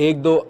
1-2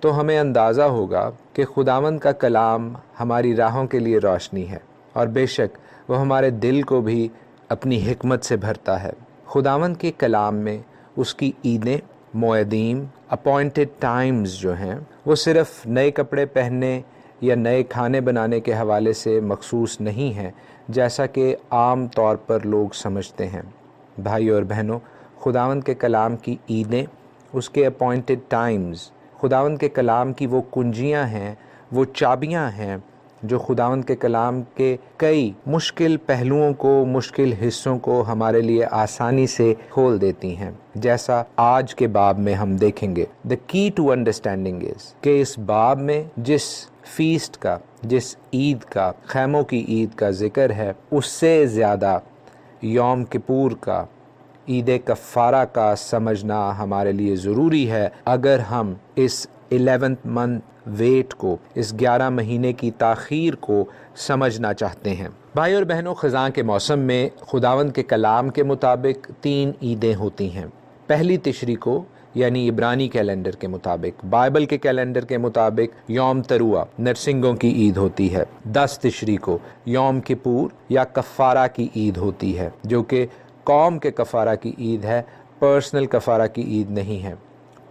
تو ہمیں اندازہ ہوگا کہ خداوند کا کلام ہماری راہوں کے لیے روشنی ہے، اور بے شک وہ ہمارے دل کو بھی اپنی حکمت سے بھرتا ہے۔ خداوند کے کلام میں اس کی عیدیں، موعدین، اپوائنٹڈ ٹائمز جو ہیں وہ صرف نئے کپڑے پہننے یا نئے کھانے بنانے کے حوالے سے مخصوص نہیں ہیں جیسا کہ عام طور پر لوگ سمجھتے ہیں۔ بھائیو اور بہنوں، خداوند کے کلام کی عیدیں، اس کے اپوائنٹڈ ٹائمز، خداوند کے کلام کی وہ کنجیاں ہیں، وہ چابیاں ہیں جو خداوند کے کلام کے کئی مشکل پہلوؤں کو، مشکل حصوں کو ہمارے لیے آسانی سے کھول دیتی ہیں، جیسا آج کے باب میں ہم دیکھیں گے۔ The key to understanding is کہ اس باب میں جس فیسٹ کا، جس عید کا، خیموں کی عید کا ذکر ہے، اس سے زیادہ یوم کپور کا، عید کفارہ کا سمجھنا ہمارے لیے ضروری ہے اگر ہم اس 11th month ویٹ کو، اس 11 مہینے کی تاخیر کو سمجھنا چاہتے ہیں۔ بھائی اور بہنوں، خزاں کے موسم میں خداوند کے کلام کے مطابق 3 عیدیں ہوتی ہیں۔ پہلی تشری کو، یعنی عبرانی کیلنڈر کے مطابق، بائبل کے کیلنڈر کے مطابق یوم تروہ، نرسنگوں کی عید ہوتی ہے۔ 10 تشری کو یوم کپور یا کفارہ کی عید ہوتی ہے، جو کہ قوم کے کفارہ کی عید ہے، پرسنل کفارہ کی عید نہیں ہے۔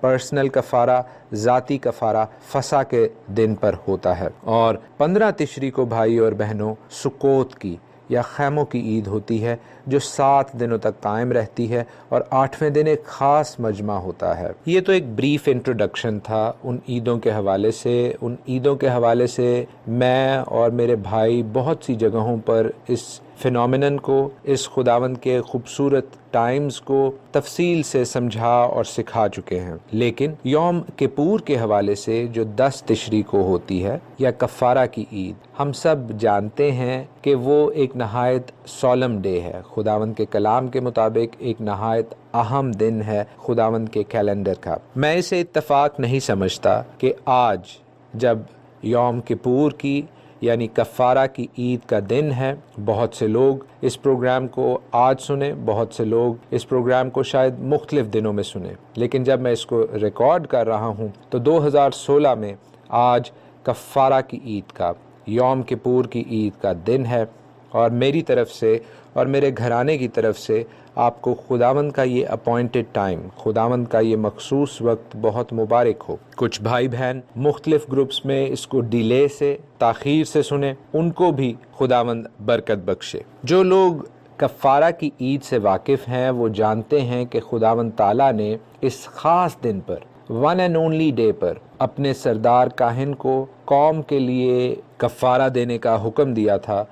پرسنل کفارہ، ذاتی کفارہ فسح کے دن پر ہوتا ہے۔ اور 15 تشری کو بھائی اور بہنوں سکوت کی یا خیموں کی عید ہوتی ہے، جو 7 دنوں تک قائم رہتی ہے، اور 8ویں دن ایک خاص مجمع ہوتا ہے۔ یہ تو ایک بریف انٹروڈکشن تھا ان عیدوں کے حوالے سے۔ ان عیدوں کے حوالے سے میں اور میرے بھائی بہت سی جگہوں پر اس فینومینن کو، اس خداوند کے خوبصورت ٹائمز کو تفصیل سے سمجھا اور سکھا چکے ہیں، لیکن یوم کپور کے حوالے سے جو 10 تشری کو ہوتی ہے یا کفارہ کی عید، ہم سب جانتے ہیں کہ وہ ایک نہایت سولم ڈے ہے، خداوند کے کلام کے مطابق ایک نہایت اہم دن ہے خداوند کے کیلنڈر کا۔ میں اسے اتفاق نہیں سمجھتا کہ آج جب یوم کپور کی یعنی کفارہ کی عید کا دن ہے، بہت سے لوگ اس پروگرام کو آج سنیں، بہت سے لوگ اس پروگرام کو شاید مختلف دنوں میں سنیں، لیکن جب میں اس کو ریکارڈ کر رہا ہوں تو 2016 میں آج کفارہ کی عید کا، یوم کپور کی عید کا دن ہے، اور میری طرف سے اور میرے گھرانے کی طرف سے آپ کو خداوند کا یہ اپوائنٹڈ ٹائم، خداوند کا یہ مخصوص وقت بہت مبارک ہو۔ کچھ بھائی بہن مختلف گروپس میں اس کو ڈیلے سے، تاخیر سے سنیں، ان کو بھی خداوند برکت بخشے۔ جو لوگ کفارہ کی عید سے واقف ہیں وہ جانتے ہیں کہ خداوند تعالیٰ نے اس خاص دن پر، ون اینڈ اونلی ڈے پر، اپنے سردار کاہن کو قوم کے لیے کفارہ دینے کا حکم دیا تھا،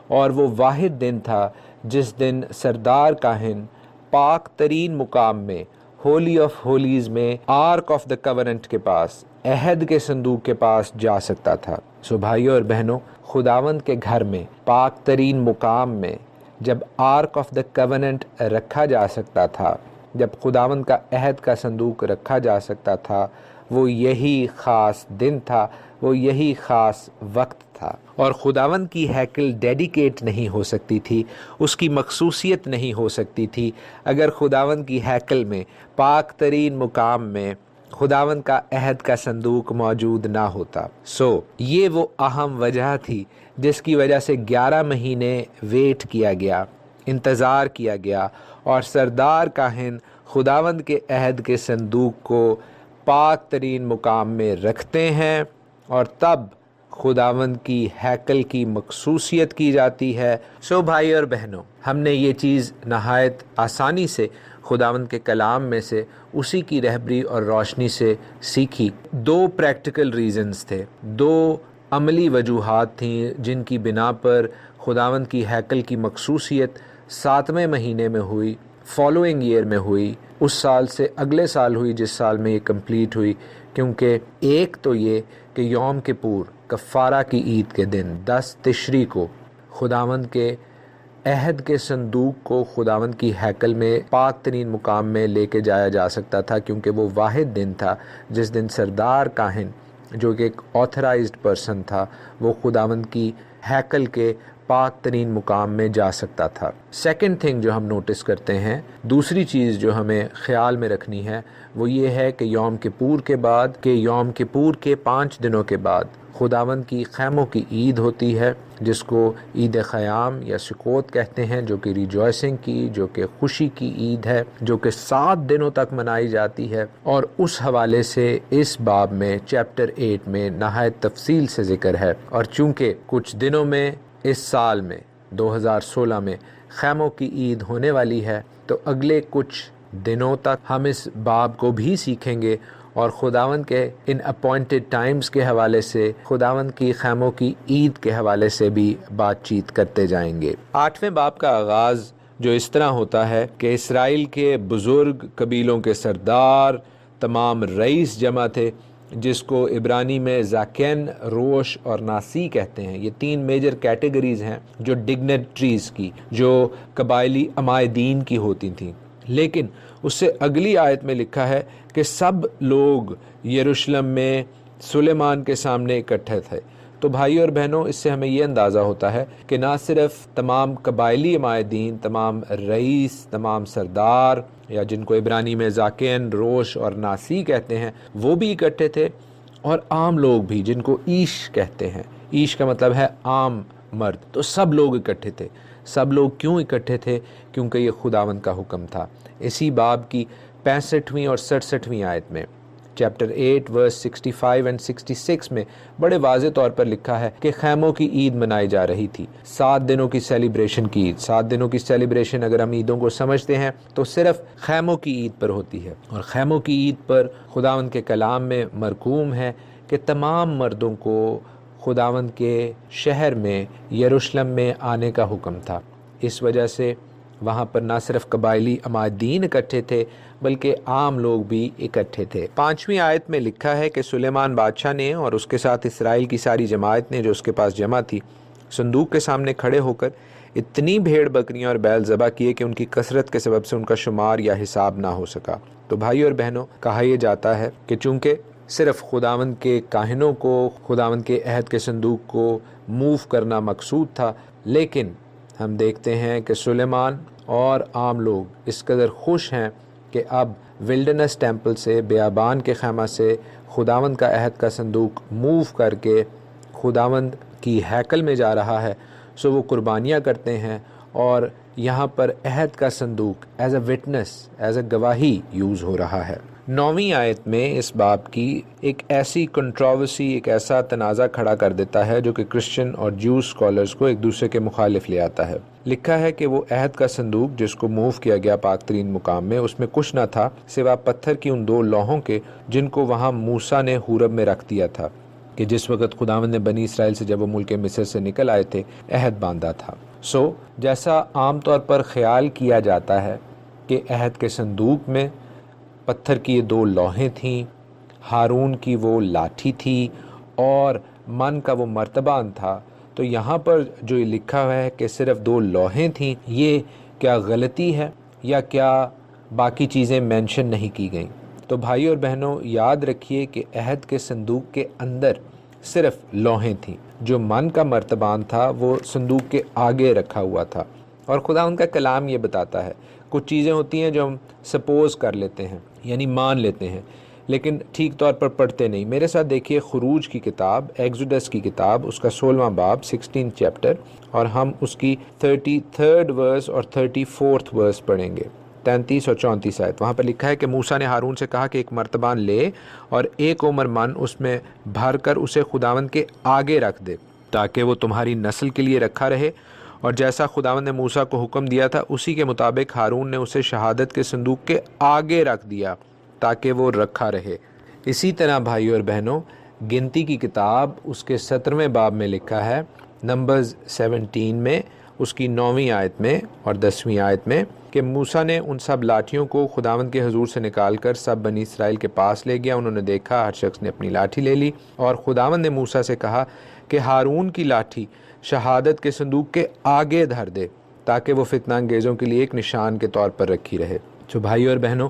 اور وہ واحد دن تھا جس دن سردار کاہن پاک ترین مقام میں، ہولی آف ہولیز میں، آرک آف دا کورنٹ کے پاس، عہد کے صندوق کے پاس جا سکتا تھا۔ سو بھائیو اور بہنوں، خداوند کے گھر میں، پاک ترین مقام میں جب آرک آف دا کورنٹ رکھا جا سکتا تھا، جب خداوند کا عہد کا صندوق رکھا جا سکتا تھا، وہ یہی خاص دن تھا، وہ یہی خاص وقت تھا۔ اور خداوند کی ہیکل ڈیڈیکیٹ نہیں ہو سکتی تھی، اس کی مخصوصیت نہیں ہو سکتی تھی اگر خداوند کی ہیکل میں، پاک ترین مقام میں، خداوند کا عہد کا صندوق موجود نہ ہوتا۔ یہ وہ اہم وجہ تھی جس کی وجہ سے 11 مہینے ویٹ کیا گیا، انتظار کیا گیا، اور سردار کاہن خداوند کے عہد کے صندوق کو پاک ترین مقام میں رکھتے ہیں، اور تب خداوند کی ہیکل کی مخصوصیت کی جاتی ہے۔ بھائی اور بہنوں، ہم نے یہ چیز نہایت آسانی سے خداوند کے کلام میں سے اسی کی رہبری اور روشنی سے سیکھی۔ 2 پریکٹیکل ریزنز تھے، 2 عملی وجوہات تھیں جن کی بنا پر خداوند کی ہیکل کی مخصوصیت 7ویں مہینے میں ہوئی، فالوئنگ ایئر میں ہوئی، اس سال سے اگلے سال ہوئی جس سال میں یہ کمپلیٹ ہوئی۔ کیونکہ ایک تو یہ کہ یوم کپور، کفارہ کی عید کے دن 10 تشری کو خداوند کے عہد کے صندوق کو خداوند کی ہیکل میں، پاک ترین مقام میں لے کے جایا جا سکتا تھا، کیونکہ وہ واحد دن تھا جس دن سردار کاہن، جو کہ ایک آتھرائزڈ پرسن تھا، وہ خداوند کی ہیکل کے پاک ترین مقام میں جا سکتا تھا۔ سیکنڈ تھنگ جو ہم نوٹس کرتے ہیں، دوسری چیز جو ہمیں خیال میں رکھنی ہے وہ یہ ہے کہ یوم کپور کے 5 دنوں کے بعد خداوند کی خیموں کی عید ہوتی ہے، جس کو عید خیام یا سکوت کہتے ہیں، جو کہ ریجوائسنگ کی، جو کہ خوشی کی عید ہے، جو کہ 7 دنوں تک منائی جاتی ہے۔ اور اس حوالے سے اس باب میں چیپٹر 8 میں نہایت تفصیل سے ذکر ہے۔ اور چونکہ کچھ دنوں میں اس سال میں 2016 میں خیموں کی عید ہونے والی ہے، تو اگلے کچھ دنوں تک ہم اس باب کو بھی سیکھیں گے اور خداوند کے ان اپوائنٹڈ ٹائمز کے حوالے سے، خداوند کی خیموں کی عید کے حوالے سے بھی بات چیت کرتے جائیں گے۔ 8ویں باب کا آغاز جو اس طرح ہوتا ہے کہ اسرائیل کے بزرگ، قبیلوں کے سردار، تمام رئیس جمع تھے، جس کو عبرانی میں ذاکین، روش اور ناسی کہتے ہیں۔ یہ 3 میجر کیٹیگریز ہیں جو ڈگنیٹریز کی، جو قبائلی عمائدین کی ہوتی تھیں۔ لیکن اس سے اگلی آیت میں لکھا ہے کہ سب لوگ یروشلم میں سلیمان کے سامنے اکٹھے تھے۔ تو بھائی اور بہنوں، اس سے ہمیں یہ اندازہ ہوتا ہے کہ نہ صرف تمام قبائلی عمائدین، تمام رئیس، تمام سردار، یا جن کو عبرانی میں ذاکین، روش اور ناسی کہتے ہیں، وہ بھی اکٹھے تھے، اور عام لوگ بھی، جن کو عیش کہتے ہیں۔ عیش کا مطلب ہے عام مرد۔ تو سب لوگ اکٹھے تھے۔ سب لوگ کیوں اکٹھے تھے؟ کیونکہ یہ خداوند کا حکم تھا۔ اسی باب کی 65ویں اور 67ویں آیت میں، چیپٹر 8 ورس 65 اور 66 میں بڑے واضح طور پر لکھا ہے کہ خیموں کی عید منائی جا رہی تھی، 7 دنوں کی سیلیبریشن کی عید۔ 7 دنوں کی سیلیبریشن اگر ہم عیدوں کو سمجھتے ہیں تو صرف خیموں کی عید پر ہوتی ہے، اور خیموں کی عید پر خداوند کے کلام میں مرقوم ہے کہ تمام مردوں کو خداوند کے شہر میں، یروشلم میں آنے کا حکم تھا۔ اس وجہ سے وہاں پر نہ صرف قبائلی عمائدین اکٹھے تھے بلکہ عام لوگ بھی اکٹھے تھے۔ 5ویں آیت میں لکھا ہے کہ سلیمان بادشاہ نے اور اس کے ساتھ اسرائیل کی ساری جماعت نے جو اس کے پاس جمع تھی، صندوق کے سامنے کھڑے ہو کر اتنی بھیڑ بکریاں اور بیل ذبح کیے کہ ان کی کثرت کے سبب سے ان کا شمار یا حساب نہ ہو سکا۔ تو بھائی اور بہنوں، کہا یہ جاتا ہے کہ چونکہ صرف خداوند کے کاہنوں کو خداوند کے عہد کے صندوق کو موو کرنا مقصود تھا، لیکن ہم دیکھتے ہیں کہ سلیمان اور عام لوگ اس قدر خوش ہیں کہ اب ولڈرنس ٹیمپل سے، بیابان کے خیمہ سے خداوند کا عہد کا صندوق موو کر کے خداوند کی ہیکل میں جا رہا ہے، سو وہ قربانیاں کرتے ہیں، اور یہاں پر عہد کا صندوق as a witness, as a گواہی یوز ہو رہا ہے۔ 9ویں آیت میں اس باب کی ایک ایسی کنٹروورسی، ایک ایسا تنازع کھڑا کر دیتا ہے جو کہ کرسچن اور جیو سکولرز کو ایک دوسرے کے مخالف لے آتا ہے۔ لکھا ہے کہ وہ عہد کا صندوق جس کو موو کیا گیا پاک ترین مقام میں، اس میں کچھ نہ تھا سوا پتھر کی ان 2 لوحوں کے جن کو وہاں موسیٰ نے حورب میں رکھ دیا تھا، کہ جس وقت خداوند نے بنی اسرائیل سے جب وہ ملک مصر سے نکل آئے تھے عہد باندھا تھا۔ جیسا عام طور پر خیال کیا جاتا ہے کہ عہد کے صندوق میں پتھر کی یہ 2 لوحیں تھیں، ہارون کی وہ لاٹھی تھی، اور من کا وہ مرتبان تھا، تو یہاں پر جو یہ لکھا ہوا ہے کہ صرف 2 لوحیں تھیں، یہ کیا غلطی ہے یا کیا باقی چیزیں مینشن نہیں کی گئیں؟ تو بھائی اور بہنوں، یاد رکھیے کہ عہد کے صندوق کے اندر صرف لوحیں تھیں، جو من کا مرتبان تھا وہ صندوق کے آگے رکھا ہوا تھا۔ اور خدا ان کا کلام یہ بتاتا ہے، کچھ چیزیں ہوتی ہیں جو ہم سپوز کر لیتے ہیں، یعنی مان لیتے ہیں، لیکن ٹھیک طور پر پڑھتے نہیں۔ میرے ساتھ دیکھیے خروج کی کتاب، ایگزوڈس کی کتاب، اس کا 16واں باب، 16 چیپٹر، اور ہم اس کی 33rd ورس اور 34th ورس پڑھیں گے، 33 اور 34 آیت۔ وہاں پر لکھا ہے کہ موسیٰ نے ہارون سے کہا کہ ایک مرتبان لے اور 1 عمر من اس میں بھر کر اسے خداوند کے آگے رکھ دے، تاکہ وہ تمہاری نسل کے لیے رکھا رہے، اور جیسا خداوند نے موسیٰ کو حکم دیا تھا اسی کے مطابق ہارون نے اسے شہادت کے صندوق کے آگے رکھ دیا تاکہ وہ رکھا رہے۔ اسی طرح بھائی اور بہنوں، گنتی کی کتاب اس کے 17ویں باب میں لکھا ہے، نمبرز 17 میں، اس کی 9ویں آیت میں اور 10ویں آیت میں، کہ موسیٰ نے ان سب لاٹھیوں کو خداوند کے حضور سے نکال کر سب بنی اسرائیل کے پاس لے گیا۔ انہوں نے دیکھا، ہر شخص نے اپنی لاٹھی لے لی، اور خداوند نے موسیٰ سے کہا کہ ہارون کی لاٹھی شہادت کے صندوق کے آگے دھر دے، تاکہ وہ فتنہ انگیزوں کے لیے ایک نشان کے طور پر رکھی رہے۔ جو بھائی اور بہنوں،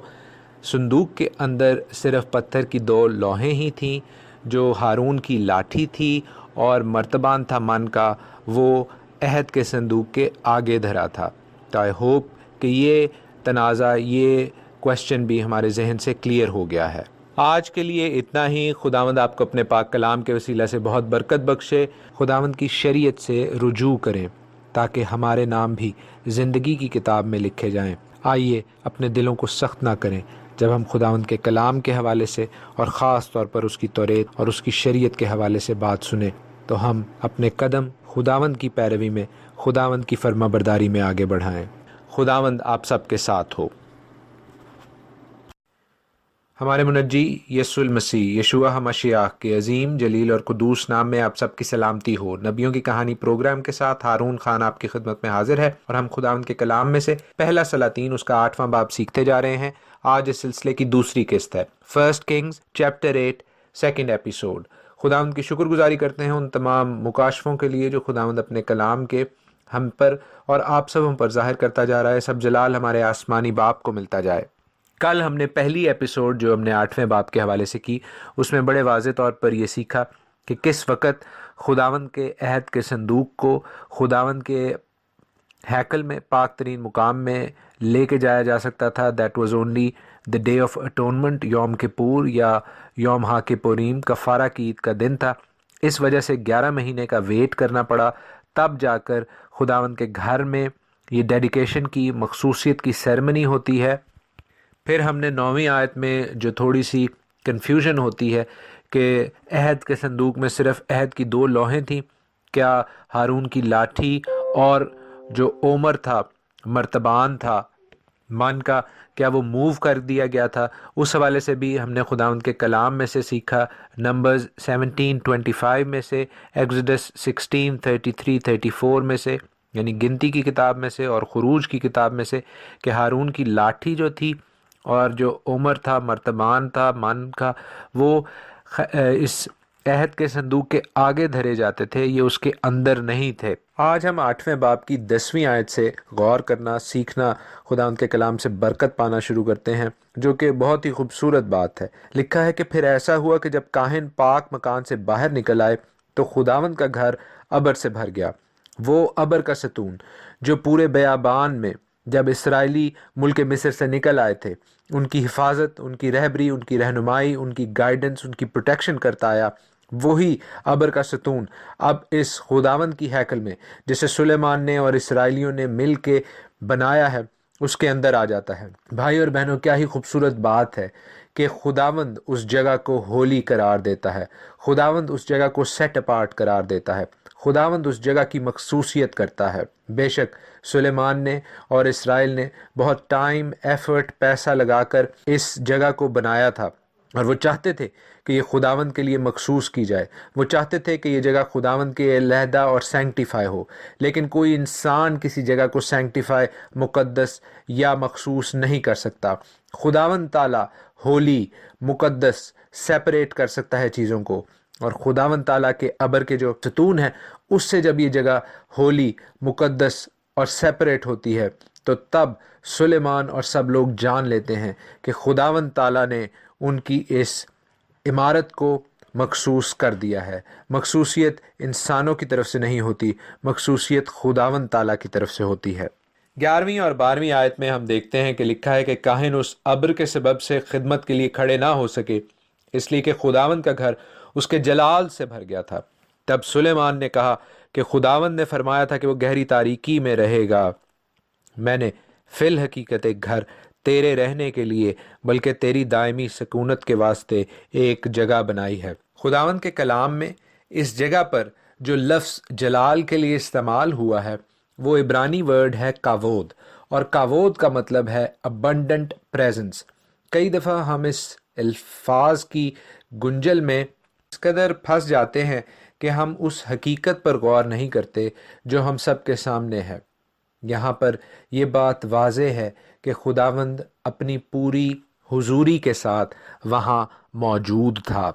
صندوق کے اندر صرف پتھر کی 2 لوحیں ہی تھیں، جو ہارون کی لاٹھی تھی، اور مرتبان تھا من کا وہ عہد کے صندوق کے آگے دھرا تھا۔ تو آئی ہوپ کہ یہ تنازع، یہ کوشچن بھی ہمارے ذہن سے کلیئر ہو گیا ہے۔ آج کے لیے اتنا ہی۔ خداوند آپ کو اپنے پاک کلام کے وسیلہ سے بہت برکت بخشے۔ خداوند کی شریعت سے رجوع کریں تاکہ ہمارے نام بھی زندگی کی کتاب میں لکھے جائیں۔ آئیے اپنے دلوں کو سخت نہ کریں جب ہم خداوند کے کلام کے حوالے سے اور خاص طور پر اس کی توریت اور اس کی شریعت کے حوالے سے بات سنیں، تو ہم اپنے قدم خداوند کی پیروی میں، خداوند کی فرما برداری میں آگے بڑھائیں۔ خداوند آپ سب کے ساتھ ہو۔ ہمارے منجی یسوع المسیح یشوع مشیح کے عظیم جلیل اور قدوس نام میں آپ سب کی سلامتی ہو۔ نبیوں کی کہانی پروگرام کے ساتھ ہارون خان آپ کی خدمت میں حاضر ہے، اور ہم خداوند کے کلام میں سے پہلا سلاطین اس کا 8واں باب سیکھتے جا رہے ہیں۔ آج اس سلسلے کی دوسری قسط ہے، 1 کنگز چیپٹر 8 سیکنڈ ایپیسوڈ۔ خداوند کی شکر گزاری کرتے ہیں ان تمام مکاشفوں کے لیے جو خداوند اپنے کلام کے ہم پر اور آپ سب ہم پر ظاہر کرتا جا رہا ہے۔ سب جلال ہمارے آسمانی باپ کو ملتا جائے۔ کل ہم نے پہلی ایپیسوڈ جو ہم نے 8ویں باب کے حوالے سے کی، اس میں بڑے واضح طور پر یہ سیکھا کہ کس وقت خداوند کے عہد کے صندوق کو خداوند کے ہیکل میں، پاک ترین مقام میں لے کے جایا جا سکتا تھا۔ That was only the day of atonement, Yom Kippur یا یوم ہا کپوریم، کفارہ کی عید کا دن تھا۔ اس وجہ سے 11 مہینے کا ویٹ کرنا پڑا، تب جا کر خداوند کے گھر میں یہ ڈیڈیکیشن کی مخصوصیت کی سیرمنی ہوتی ہے۔ پھر ہم نے 9ویں آیت میں جو تھوڑی سی کنفیوژن ہوتی ہے کہ عہد کے صندوق میں صرف عہد کی 2 لوحیں تھیں، کیا ہارون کی لاٹھی اور جو عمر تھا، مرتبان تھا من کا، کیا وہ موو کر دیا گیا تھا؟ اس حوالے سے بھی ہم نے خداوند کے کلام میں سے سیکھا، نمبرز 17:25 میں سے، ایگزوڈس 16:33-34 میں سے، یعنی گنتی کی کتاب میں سے اور خروج کی کتاب میں سے، کہ ہارون کی لاٹھی جو تھی اور جو عمر تھا، مرتبان تھا من کا، وہ اس عہد کے صندوق کے آگے دھرے جاتے تھے، یہ اس کے اندر نہیں تھے۔ آج ہم 8ویں باب کی 10ویں آیت سے غور کرنا، سیکھنا، خداوند کے کلام سے برکت پانا شروع کرتے ہیں، جو کہ بہت ہی خوبصورت بات ہے۔ لکھا ہے کہ پھر ایسا ہوا کہ جب کاہن پاک مکان سے باہر نکل آئے تو خداوند کا گھر ابر سے بھر گیا۔ وہ ابر کا ستون جو پورے بیابان میں جب اسرائیلی ملک مصر سے نکل آئے تھے، ان کی حفاظت، ان کی رہبری، ان کی رہنمائی، ان کی گائیڈنس، ان کی پروٹیکشن کرتا آیا، وہی ابر کا ستون اب اس خداوند کی ہیکل میں، جسے سلیمان نے اور اسرائیلیوں نے مل کے بنایا ہے، اس کے اندر آ جاتا ہے۔ بھائی اور بہنوں، کیا ہی خوبصورت بات ہے کہ خداوند اس جگہ کو ہولی قرار دیتا ہے، خداوند اس جگہ کو سیٹ اپارٹ قرار دیتا ہے، خداوند اس جگہ کی مخصوصیت کرتا ہے۔ بے شک سلیمان نے اور اسرائیل نے بہت ٹائم، ایفرٹ، پیسہ لگا کر اس جگہ کو بنایا تھا، اور وہ چاہتے تھے کہ یہ خداوند کے لیے مخصوص کی جائے، وہ چاہتے تھے کہ یہ جگہ خداوند کے علیحدہ اور سینکٹیفائی ہو، لیکن کوئی انسان کسی جگہ کو سینکٹیفائی، مقدس یا مخصوص نہیں کر سکتا۔ خداوند تعالیٰ ہولی، مقدس، سیپریٹ کر سکتا ہے چیزوں کو، اور خداوند تعالیٰ کے ابر کے جو ستون ہے، اس سے جب یہ جگہ ہولی، مقدس اور سیپریٹ ہوتی ہے، تو تب سلیمان اور سب لوگ جان لیتے ہیں کہ خداوند تعالیٰ نے ان کی اس عمارت کو مخصوص کر دیا ہے۔ مخصوصیت انسانوں کی طرف سے نہیں ہوتی، مخصوصیت خداوند تعالیٰ کی طرف سے ہوتی ہے۔ 11ویں اور 12ویں آیت میں ہم دیکھتے ہیں کہ لکھا ہے کہ کاہن اس ابر کے سبب سے خدمت کے لیے کھڑے نہ ہو سکے، اس لیے کہ خداوند کا گھر اس کے جلال سے بھر گیا تھا۔ تب سلیمان نے کہا کہ خداوند نے فرمایا تھا کہ وہ گہری تاریکی میں رہے گا، میں نے فی الحقیقت ایک گھر تیرے رہنے کے لیے بلکہ تیری دائمی سکونت کے واسطے ایک جگہ بنائی ہے۔ خداوند کے کلام میں اس جگہ پر جو لفظ جلال کے لیے استعمال ہوا ہے، وہ عبرانی ورڈ ہے کاوود، اور کاوود کا مطلب ہے ابنڈنٹ پریزنس۔ کئی دفعہ ہم اس الفاظ کی گنجل میں اس قدر پھنس جاتے ہیں کہ ہم اس حقیقت پر غور نہیں کرتے جو ہم سب کے سامنے ہے۔ یہاں پر یہ بات واضح ہے کہ خداوند اپنی پوری حضوری کے ساتھ وہاں موجود تھا۔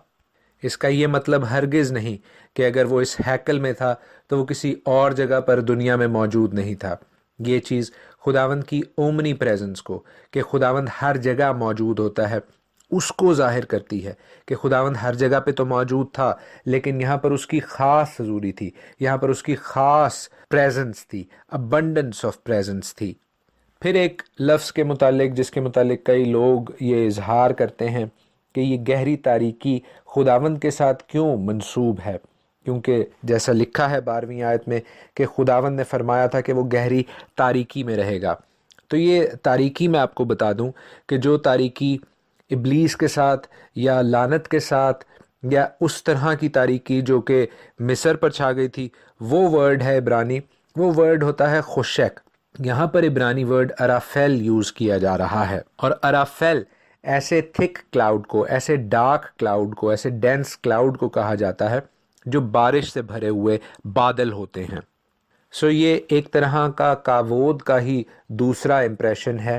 اس کا یہ مطلب ہرگز نہیں کہ اگر وہ اس ہیکل میں تھا تو وہ کسی اور جگہ پر دنیا میں موجود نہیں تھا۔ یہ چیز خداوند کی اومنی پریزنس کو، کہ خداوند ہر جگہ موجود ہوتا ہے، اس کو ظاہر کرتی ہے کہ خداوند ہر جگہ پہ تو موجود تھا، لیکن یہاں پر اس کی خاص حضوری تھی، یہاں پر اس کی خاص پریزنس تھی، ابنڈنس آف پریزنس تھی۔ پھر ایک لفظ کے متعلق جس کے متعلق کئی لوگ یہ اظہار کرتے ہیں کہ یہ گہری تاریکی خداوند کے ساتھ کیوں منسوب ہے، کیونکہ جیسا لکھا ہے 12ویں آیت میں کہ خداوند نے فرمایا تھا کہ وہ گہری تاریکی میں رہے گا۔ تو یہ تاریکی میں آپ کو بتا دوں کہ جو تاریکی ابلیس کے ساتھ یا لعنت کے ساتھ یا اس طرح کی تاریکی جو کہ مصر پر چھا گئی تھی، وہ ورڈ ہے عبرانی، وہ ورڈ ہوتا ہے خوشک۔ یہاں پر عبرانی ورڈ ارافیل یوز کیا جا رہا ہے، اور ارافیل ایسے تھک کلاؤڈ کو، ایسے ڈارک کلاؤڈ کو، ایسے ڈینس کلاؤڈ کو کہا جاتا ہے جو بارش سے بھرے ہوئے بادل ہوتے ہیں۔ سو یہ ایک طرح کا کاوود کا ہی دوسرا امپریشن ہے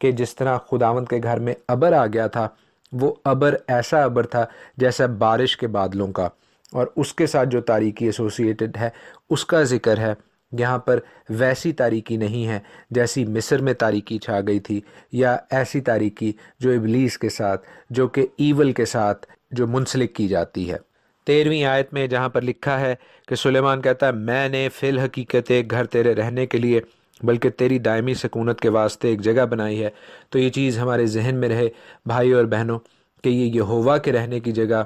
کہ جس طرح خداوند کے گھر میں ابر آ گیا تھا، وہ ابر ایسا ابر تھا جیسا بارش کے بادلوں کا، اور اس کے ساتھ جو تاریکی ایسوسیٹڈ ہے اس کا ذکر ہے۔ یہاں پر ویسی تاریکی نہیں ہے جیسی مصر میں تاریکی چھا گئی تھی، یا ایسی تاریکی جو ابلیس کے ساتھ، جو کہ ایول کے ساتھ جو منسلک کی جاتی ہے۔ 13ویں آیت میں جہاں پر لکھا ہے کہ سلیمان کہتا ہے میں نے فی الحقیقت ایک گھر تیرے رہنے کے لیے بلکہ تیری دائمی سکونت کے واسطے ایک جگہ بنائی ہے، تو یہ چیز ہمارے ذہن میں رہے بھائی اور بہنوں کہ یہ یہوہ کے رہنے کی جگہ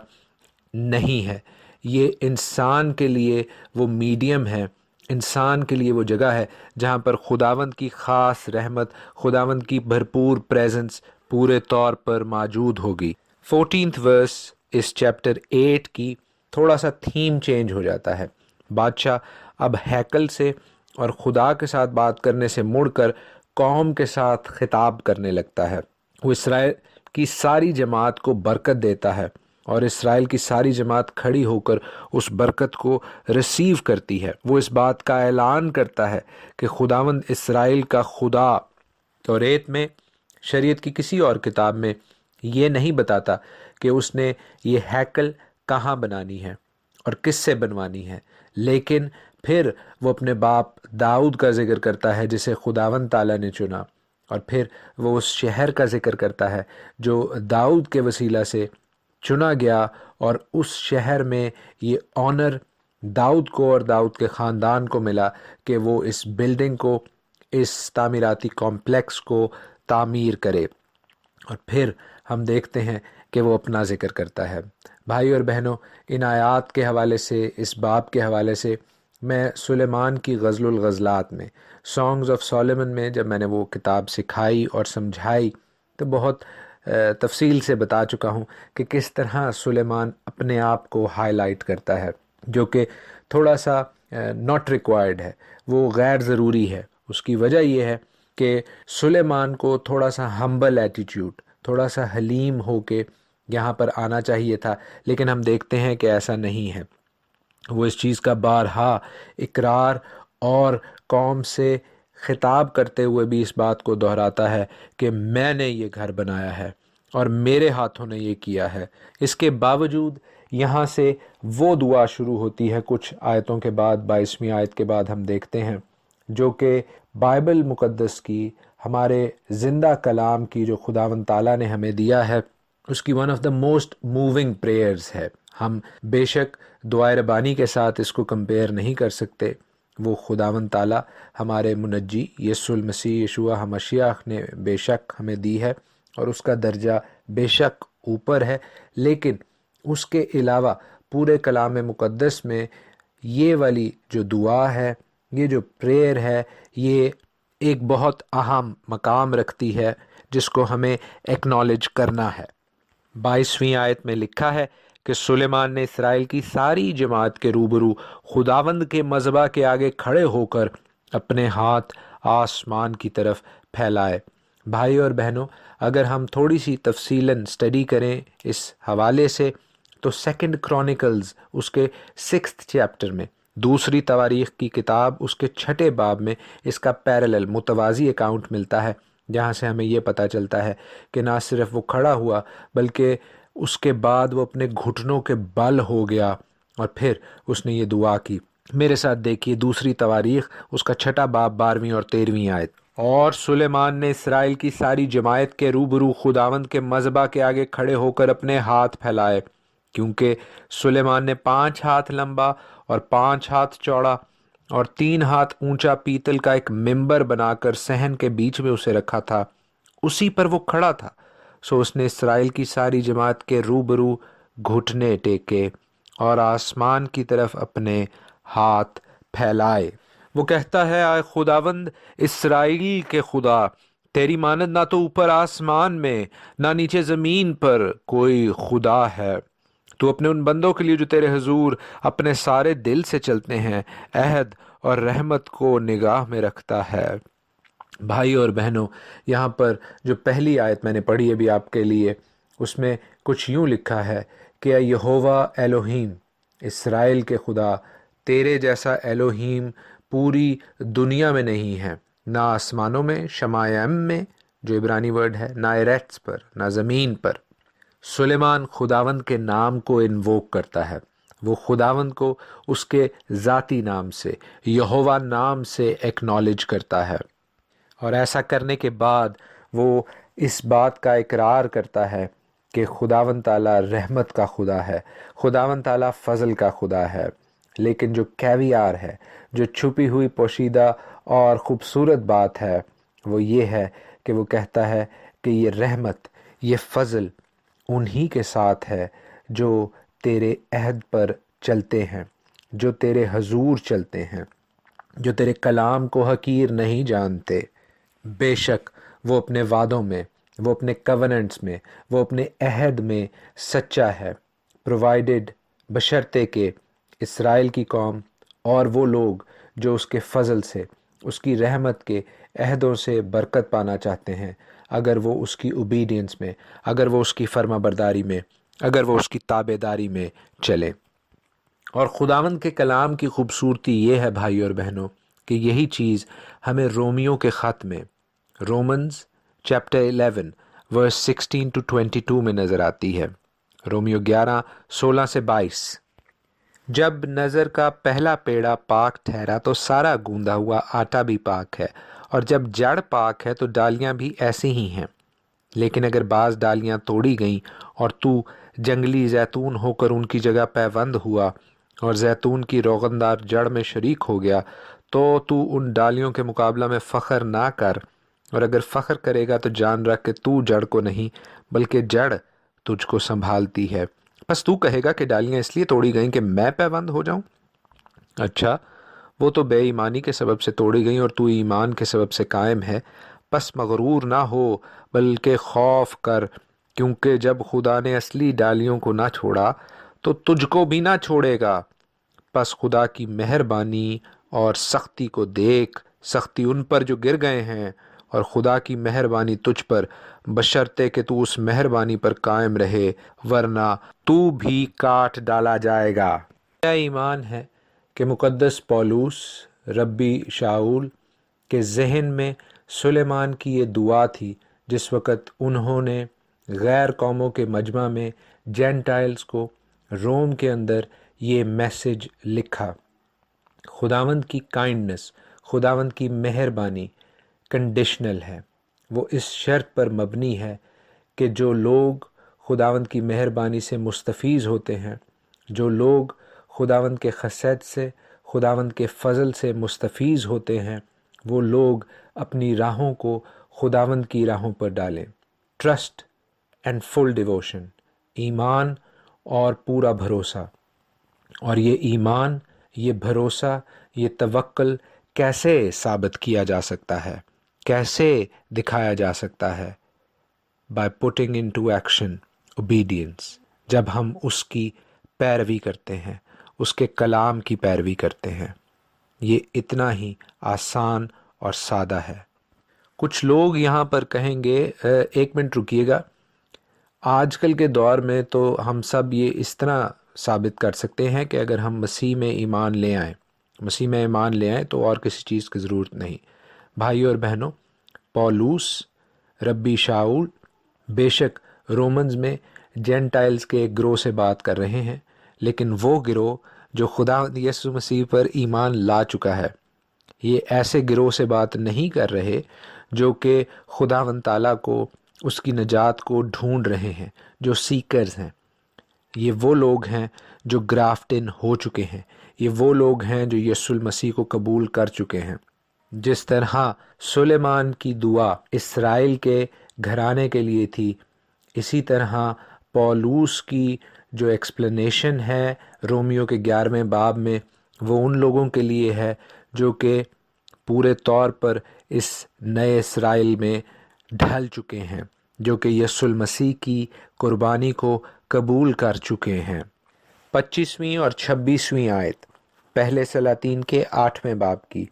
نہیں ہے، یہ انسان کے لیے وہ میڈیم ہے، انسان کے لیے وہ جگہ ہے جہاں پر خداوند کی خاص رحمت، خداوند کی بھرپور پریزنس پورے طور پر موجود ہوگی۔ 14th ورس اس چیپٹر 8 کی تھوڑا سا تھیم چینج ہو جاتا ہے۔ بادشاہ اب ہیکل سے اور خدا کے ساتھ بات کرنے سے مڑ کر قوم کے ساتھ خطاب کرنے لگتا ہے۔ وہ اسرائیل کی ساری جماعت کو برکت دیتا ہے، اور اسرائیل کی ساری جماعت کھڑی ہو کر اس برکت کو ریسیو کرتی ہے۔ وہ اس بات کا اعلان کرتا ہے کہ خداوند اسرائیل کا خدا۔ توریت میں، شریعت کی کسی اور کتاب میں یہ نہیں بتاتا کہ اس نے یہ ہیکل کہاں بنانی ہے اور کس سے بنوانی ہے، لیکن پھر وہ اپنے باپ داؤد کا ذکر کرتا ہے جسے خداوند تعالیٰ نے چنا، اور پھر وہ اس شہر کا ذکر کرتا ہے جو داؤد کے وسیلہ سے چنا گیا، اور اس شہر میں یہ آنر داؤد کو اور داؤد کے خاندان کو ملا کہ وہ اس بلڈنگ کو، اس تعمیراتی کمپلیکس کو تعمیر کرے۔ اور پھر ہم دیکھتے ہیں کہ وہ اپنا ذکر کرتا ہے۔ بھائی اور بہنوں، ان آیات کے حوالے سے، اس باب کے حوالے سے میں سلیمان کی غزل الغزلات میں، سانگز آف سولمن میں جب میں نے وہ کتاب سکھائی اور سمجھائی تو بہت تفصیل سے بتا چکا ہوں کہ کس طرح سلیمان اپنے آپ کو ہائی لائٹ کرتا ہے، جو کہ تھوڑا سا ناٹ ریکوائرڈ ہے، وہ غیر ضروری ہے۔ اس کی وجہ یہ ہے کہ سلیمان کو تھوڑا سا ہمبل ایٹیٹیوڈ، تھوڑا سا حلیم ہو کے یہاں پر آنا چاہیے تھا، لیکن ہم دیکھتے ہیں کہ ایسا نہیں ہے۔ وہ اس چیز کا بارہا اقرار اور قوم سے خطاب کرتے ہوئے بھی اس بات کو دہراتا ہے کہ میں نے یہ گھر بنایا ہے اور میرے ہاتھوں نے یہ کیا ہے۔ اس کے باوجود یہاں سے وہ دعا شروع ہوتی ہے کچھ آیتوں کے بعد، 22ویں آیت کے بعد ہم دیکھتے ہیں، جو کہ بائبل مقدس کی، ہمارے زندہ کلام کی جو خداوند تعالیٰ نے ہمیں دیا ہے، اس کی one of the most moving prayers ہے۔ ہم بے شک دعائے ربانی کے ساتھ اس کو کمپیئر نہیں کر سکتے۔ وہ خداوند تعالیٰ ہمارے منجی یسوع المسیح یشوع مشیح نے بے شک ہمیں دی ہے، اور اس کا درجہ بے شک اوپر ہے، لیکن اس کے علاوہ پورے کلام مقدس میں یہ والی جو دعا ہے، یہ جو پریئر ہے، یہ ایک بہت اہم مقام رکھتی ہے جس کو ہمیں ایکنالج کرنا ہے۔ 22ویں آیت میں لکھا ہے کہ سلیمان نے اسرائیل کی ساری جماعت کے روبرو خداوند کے مذبح کے آگے کھڑے ہو کر اپنے ہاتھ آسمان کی طرف پھیلائے۔ بھائی اور بہنوں، اگر ہم تھوڑی سی تفصیلاً اسٹڈی کریں اس حوالے سے تو 2 کرونیکلز اس کے 6 چیپٹر میں، دوسری تواریخ کی کتاب اس کے 6 باب میں اس کا پیرلل متوازی اکاؤنٹ ملتا ہے، جہاں سے ہمیں یہ پتہ چلتا ہے کہ نہ صرف وہ کھڑا ہوا بلکہ اس کے بعد وہ اپنے گھٹنوں کے بل ہو گیا، اور پھر اس نے یہ دعا کی۔ میرے ساتھ دیکھیے دوسری تواریخ اس کا 6 باب 12ویں اور 13ویں آیت۔ اور سلیمان نے اسرائیل کی ساری جماعت کے روبرو خداوند کے مذبح کے آگے کھڑے ہو کر اپنے ہاتھ پھیلائے، کیونکہ سلیمان نے 5 ہاتھ لمبا اور 5 ہاتھ چوڑا اور 3 ہاتھ اونچا پیتل کا ایک ممبر بنا کر صحن کے بیچ میں اسے رکھا تھا، اسی پر وہ کھڑا تھا۔ سو اس نے اسرائیل کی ساری جماعت کے روبرو گھٹنے ٹیکے اور آسمان کی طرف اپنے ہاتھ پھیلائے۔ وہ کہتا ہے، آئے خداوند اسرائیل کے خدا، تیری مانند نہ تو اوپر آسمان میں نہ نیچے زمین پر کوئی خدا ہے۔ تو اپنے ان بندوں کے لیے جو تیرے حضور اپنے سارے دل سے چلتے ہیں عہد اور رحمت کو نگاہ میں رکھتا ہے۔ بھائی اور بہنوں، یہاں پر جو پہلی آیت میں نے پڑھی ابھی آپ کے لیے، اس میں کچھ یوں لکھا ہے کہ اے یہوہ الوہیم، اسرائیل کے خدا، تیرے جیسا الوہیم پوری دنیا میں نہیں ہے، نہ آسمانوں میں شمائم میں جو عبرانی ورڈ ہے، نہ ایرٹس پر، نہ زمین پر۔ سلیمان خداوند کے نام کو انووک کرتا ہے، وہ خداوند کو اس کے ذاتی نام سے، یہوہ نام سے ایکنالج کرتا ہے، اور ایسا کرنے کے بعد وہ اس بات کا اقرار کرتا ہے کہ خداوند تعالیٰ رحمت کا خدا ہے، خداوند تعالیٰ فضل کا خدا ہے۔ لیکن جو کیویار ہے، جو چھپی ہوئی پوشیدہ اور خوبصورت بات ہے، وہ یہ ہے کہ وہ کہتا ہے کہ یہ رحمت، یہ فضل انہی کے ساتھ ہے جو تیرے عہد پر چلتے ہیں، جو تیرے حضور چلتے ہیں، جو تیرے کلام کو حقیر نہیں جانتے۔ بے شک وہ اپنے وعدوں میں، وہ اپنے کووننٹس میں، وہ اپنے عہد میں سچا ہے، پرووائڈڈ بشرطے کہ اسرائیل کی قوم اور وہ لوگ جو اس کے فضل سے، اس کی رحمت کے عہدوں سے برکت پانا چاہتے ہیں، اگر وہ اس کی اوبیڈینس میں، اگر وہ اس کی فرما برداری میں، اگر وہ اس کی تابع داری میں چلے۔ اور خداوند کے کلام کی خوبصورتی یہ ہے بھائی اور بہنوں کہ یہی چیز ہمیں رومیوں کے خط میں، رومنز چیپٹر 11 ورس 16 to 22 میں نظر آتی ہے۔ رومیو 11 16 سے 22۔ جب نظر کا پہلا پیڑا پاک ٹھہرا تو سارا گوندا ہوا آٹا بھی پاک ہے، اور جب جڑ پاک ہے تو ڈالیاں بھی ایسی ہی ہیں۔ لیکن اگر بعض ڈالیاں توڑی گئیں اور تو جنگلی زیتون ہو کر ان کی جگہ پیوند ہوا اور زیتون کی روغندار جڑ میں شریک ہو گیا، تو ان ڈالیوں کے مقابلہ میں فخر نہ کر، اور اگر فخر کرے گا تو جان رکھ کہ تو جڑ کو نہیں بلکہ جڑ تجھ کو سنبھالتی ہے۔ بس تو کہے گا کہ ڈالیاں اس لیے توڑی گئیں کہ میں پیوند ہو جاؤں؟ اچھا، وہ تو بے ایمانی کے سبب سے توڑی گئیں اور تو ایمان کے سبب سے قائم ہے۔ پس مغرور نہ ہو بلکہ خوف کر، کیونکہ جب خدا نے اصلی ڈالیوں کو نہ چھوڑا تو تجھ کو بھی نہ چھوڑے گا۔ پس خدا کی مہربانی اور سختی کو دیکھ، سختی ان پر جو گر گئے ہیں، اور خدا کی مہربانی تجھ پر، بشرطے کہ تو اس مہربانی پر قائم رہے، ورنہ تو بھی کاٹ ڈالا جائے گا۔ میرا ایمان ہے کہ مقدس پولوس ربی شاؤل کے ذہن میں سلیمان کی یہ دعا تھی جس وقت انہوں نے غیر قوموں کے مجمع میں جینٹائلز کو روم کے اندر یہ میسج لکھا۔ خداوند کی کائنڈنس، خداوند کی مہربانی کنڈیشنل ہے، وہ اس شرط پر مبنی ہے کہ جو لوگ خداوند کی مہربانی سے مستفیض ہوتے ہیں، جو لوگ خداوند کے خصیت سے، خداوند کے فضل سے مستفیض ہوتے ہیں، وہ لوگ اپنی راہوں کو خداوند کی راہوں پر ڈالیں۔ ٹرسٹ اینڈ فل ڈیووشن، ایمان اور پورا بھروسہ۔ اور یہ ایمان، یہ بھروسہ، یہ توکل کیسے ثابت کیا جا سکتا ہے، کیسے دکھایا جا سکتا ہے؟ By putting into action obedience, جب ہم اس کی پیروی کرتے ہیں، اس کے کلام کی پیروی کرتے ہیں۔ یہ اتنا ہی آسان اور سادہ ہے۔ کچھ لوگ یہاں پر کہیں گے، ایک منٹ رکیے گا، آج کل کے دور میں تو ہم سب یہ اس طرح ثابت کر سکتے ہیں کہ اگر ہم مسیح میں ایمان لے آئیں، مسیح میں ایمان لے آئیں تو اور کسی چیز کی ضرورت نہیں۔ بھائی اور بہنوں، پولوس ربی شاؤل بے شک رومنز میں جینٹائلز کے ایک گروہ سے بات کر رہے ہیں، لیکن وہ گروہ جو خدا یسوع مسیح پر ایمان لا چکا ہے، یہ ایسے گروہ سے بات نہیں کر رہے جو کہ خداوند تعالیٰ کو، اس کی نجات کو ڈھونڈ رہے ہیں، جو سیکرز ہیں۔ یہ وہ لوگ ہیں جو گرافٹ ان ہو چکے ہیں، یہ وہ لوگ ہیں جو یسوع المسیح کو قبول کر چکے ہیں۔ جس طرح سلیمان کی دعا اسرائیل کے گھرانے کے لیے تھی، اسی طرح پولوس کی جو ایکسپلینیشن ہے رومیو کے 11ویں باب میں، وہ ان لوگوں کے لیے ہے جو کہ پورے طور پر اس نئے اسرائیل میں ڈھل چکے ہیں، جو کہ یسوع المسیح کی قربانی کو قبول کر چکے ہیں۔ 25ویں اور 26ویں آیت پہلے سلاطین کے 8ویں باب کی۔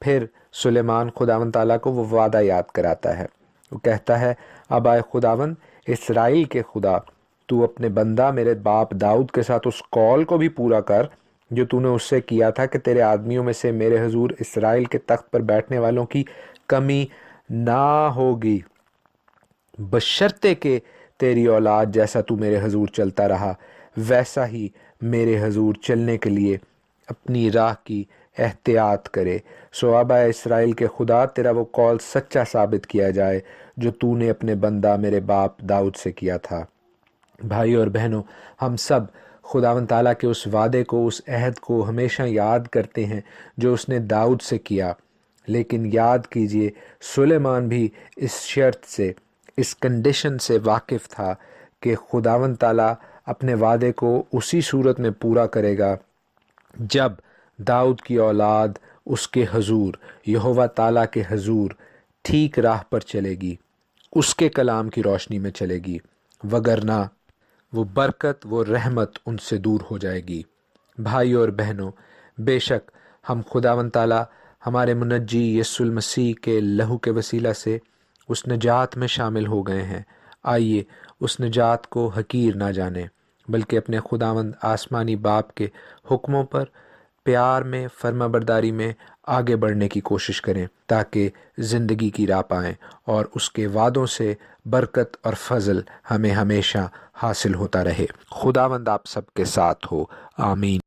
پھر سلیمان خداوند تعالیٰ کو وہ وعدہ یاد کراتا ہے، وہ کہتا ہے، اب آئے خداوند اسرائیل کے خدا، تو اپنے بندہ میرے باپ داؤد کے ساتھ اس قول کو بھی پورا کر جو تو نے اس سے کیا تھا کہ تیرے آدمیوں میں سے میرے حضور اسرائیل کے تخت پر بیٹھنے والوں کی کمی نہ ہوگی، بشرطے کہ تیری اولاد جیسا تو میرے حضور چلتا رہا ویسا ہی میرے حضور چلنے کے لیے اپنی راہ کی احتیاط کرے۔ سو اب اے اسرائیل کے خدا، تیرا وہ قول سچا ثابت کیا جائے جو تو نے اپنے بندہ میرے باپ داؤد سے کیا تھا۔ بھائی اور بہنوں، ہم سب خداوند تعالیٰ کے اس وعدے کو، اس عہد کو ہمیشہ یاد کرتے ہیں جو اس نے داؤد سے کیا، لیکن یاد کیجئے سلیمان بھی اس شرط سے، اس کنڈیشن سے واقف تھا کہ خداوند تعالیٰ اپنے وعدے کو اسی صورت میں پورا کرے گا جب داؤد کی اولاد اس کے حضور، یہوہ تعالیٰ کے حضور ٹھیک راہ پر چلے گی، اس کے کلام کی روشنی میں چلے گی، وگرنہ وہ برکت، وہ رحمت ان سے دور ہو جائے گی۔ بھائی اور بہنوں، بے شک ہم خداوند تعالیٰ ہمارے منجی یسوع المسیح کے لہو کے وسیلہ سے اس نجات میں شامل ہو گئے ہیں۔ آئیے اس نجات کو حقیر نہ جانیں، بلکہ اپنے خداوند آسمانی باپ کے حکموں پر پیار میں، فرما برداری میں آگے بڑھنے کی کوشش کریں تاکہ زندگی کی راہ پائیں اور اس کے وعدوں سے برکت اور فضل ہمیں ہمیشہ حاصل ہوتا رہے۔ خداوند آپ سب کے ساتھ ہو، آمین۔